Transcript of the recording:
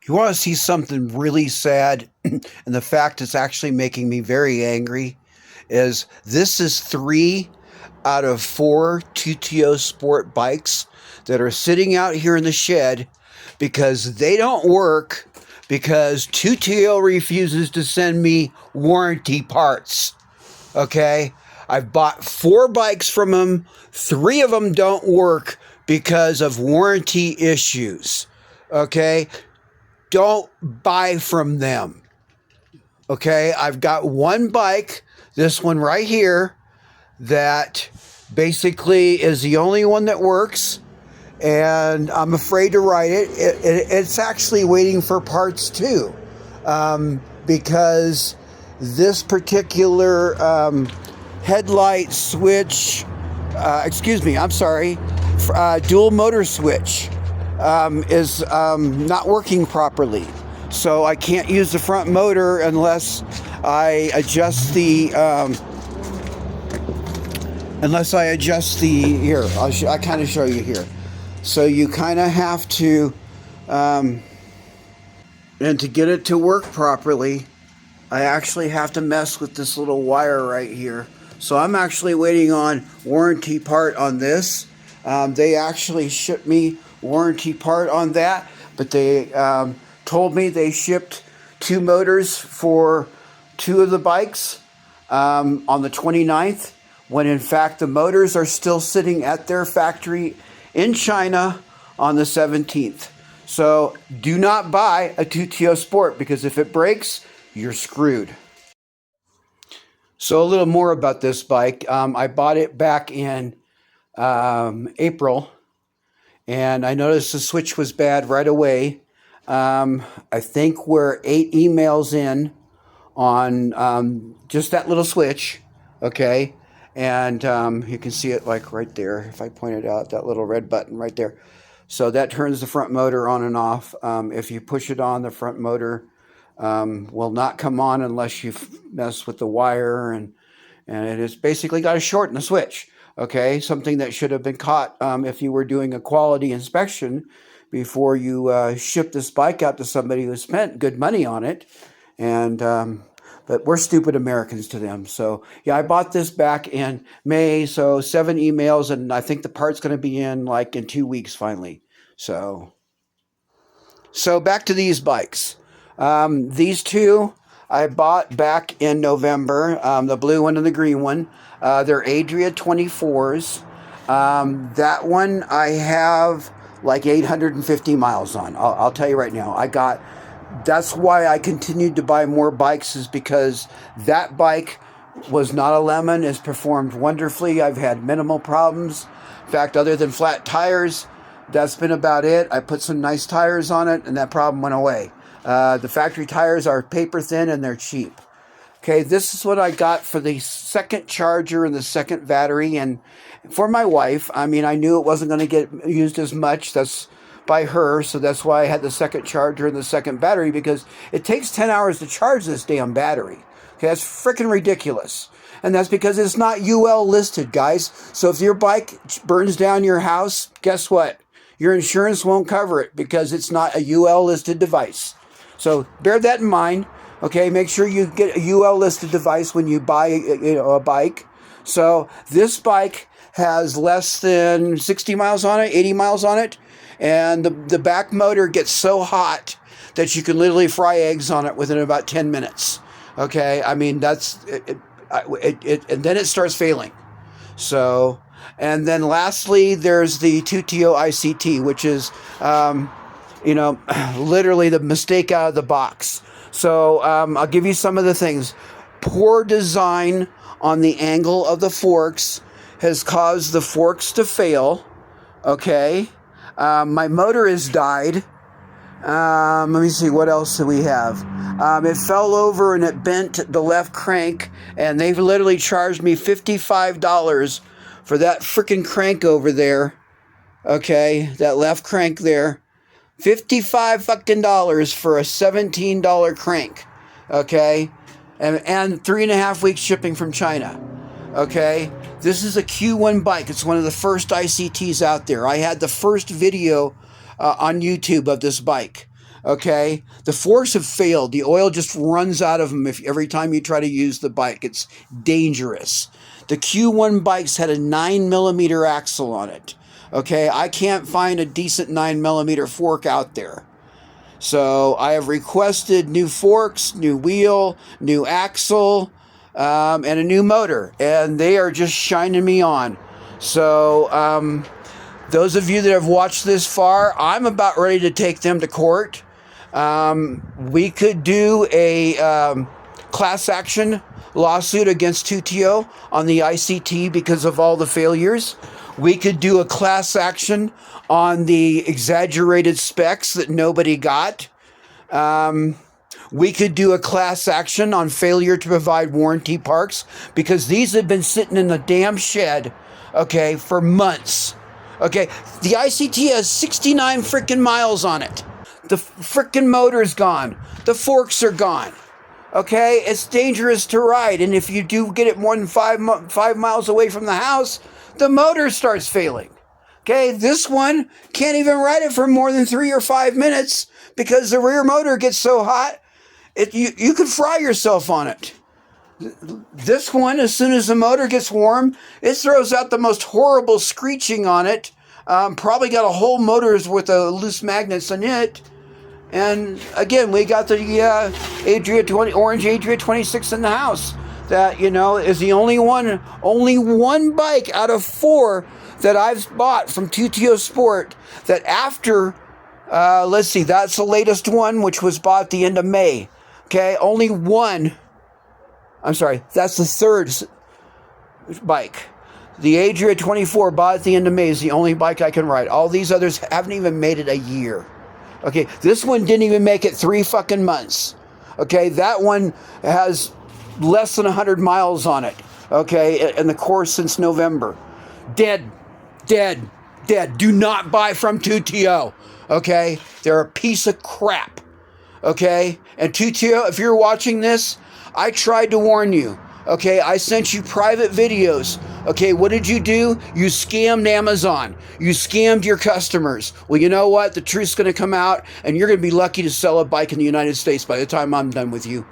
You want to see something really sad? And the fact it's actually making me very angry is this is 3 out of 4 Tuttio Sport bikes that are sitting out here in the shed because they don't work because Tuttio refuses to send me warranty parts. Okay? I've bought 4 bikes from them. 3 of them don't work because of warranty issues. Okay? Don't buy from them. Okay, I've got one bike, this one right here, that basically is the only one that works, and I'm afraid to ride it. It's actually waiting for parts too, because this particular headlight switch, dual motor switch is not working properly. So I can't use the front motor unless I adjust the, here, I kind of show you here. So you kind of have to, and to get it to work properly, I actually have to mess with this little wire right here. So I'm actually waiting on warranty part on this. They actually shipped me warranty part on that, but they told me they shipped 2 motors for 2 of the bikes on the 29th, when in fact the motors are still sitting at their factory in China on the 17th. So do not buy a Tuttio Sport, because if it breaks, you're screwed. So a little more about this bike. I bought it back in April, and I noticed the switch was bad right away. I think we're 8 emails in on just that little switch, okay? And you can see it like right there. If I point it out, that little red button right there. So that turns the front motor on and off. If you push it on, the front motor will not come on unless you mess with the wire, and it has basically got a short in the switch. Okay, something that should have been caught if you were doing a quality inspection before you ship this bike out to somebody who spent good money on it. And but we're stupid Americans to them. So yeah, I bought this back in May. So 7 emails, and I think the part's going to be in like in 2 weeks finally. So back to these bikes. These 2 I bought back in November, the blue one and the green one. They're Adria 24s. That one I have like 850 miles on. I'll tell you right now. That's why I continued to buy more bikes, is because that bike was not a lemon. It's performed wonderfully. I've had minimal problems. In fact, other than flat tires, that's been about it. I put some nice tires on it, and that problem went away. The factory tires are paper thin and they're cheap. Okay, this is what I got for the second charger and the second battery. And for my wife, I mean, I knew it wasn't going to get used as much. That's by her, so that's why I had the second charger and the second battery, because it takes 10 hours to charge this damn battery. Okay, that's freaking ridiculous. And that's because it's not UL listed, guys. So if your bike burns down your house, guess what? Your insurance won't cover it because it's not a UL listed device. So bear that in mind. Okay, make sure you get a UL listed device when you buy a bike. So this bike has less than 60 miles on it, 80 miles on it, and the back motor gets so hot that you can literally fry eggs on it within about 10 minutes. Okay, I mean that's it, and then it starts failing. So, and then lastly, there's the Tuttio ICT, which is literally the mistake out of the box. So I'll give you some of the things. Poor design on the angle of the forks has caused the forks to fail. Okay. My motor has died. Let me see, what else do we have? It fell over and it bent the left crank, and they've literally charged me $55 for that freaking crank over there. Okay, that left crank there. $55 fucking dollars for a $17 crank, okay, and 3.5 weeks shipping from China, okay. This is a Q1 bike. It's one of the first ICTs out there. I had the first video on YouTube of this bike, Okay, the forks have failed. The oil just runs out of them every time you try to use the bike. It's dangerous. The Q1 bikes had a 9mm axle on it. Okay, I can't find a decent 9mm fork out there. So I have requested new forks, new wheel, new axle, and a new motor, and they are just shining me on. So those of you that have watched this far, I'm about ready to take them to court. We could do a class action lawsuit against Tuttio on the ICT because of all the failures. We could do a class action on the exaggerated specs that nobody got. We could do a class action on failure to provide warranty parts because these have been sitting in the damn shed, okay, for months. Okay, the ICT has 69 freaking miles on it. The freaking motor's gone. The forks are gone. Okay, it's dangerous to ride, and if you do get it more than 5 miles away from the house, the motor starts failing. Okay, this one can't even ride it for more than 3 or 5 minutes because the rear motor gets so hot, you could fry yourself on it. This one, as soon as the motor gets warm, it throws out the most horrible screeching on it. Probably got a whole motor's worth of loose magnets in it. And again, we got the orange Adria 26 in the house. That, is the only one bike out of 4 that I've bought from Tuttio Sport that after, let's see, that's the latest one, which was bought at the end of May. Okay, only one. I'm sorry, that's the third bike. The Adria 24 bought at the end of May is the only bike I can ride. All these others haven't even made it a year. Okay, this one didn't even make it 3 fucking months. Okay, that one has less than 100 miles on it. Okay, in the course since November. Dead. Do not buy from Tuttio. Okay, they're a piece of crap. Okay, and Tuttio, if you're watching this, I tried to warn you. Okay, I sent you private videos. Okay, what did you do? You scammed Amazon. You scammed your customers. Well, you know what? The truth's going to come out, and you're going to be lucky to sell a bike in the United States by the time I'm done with you.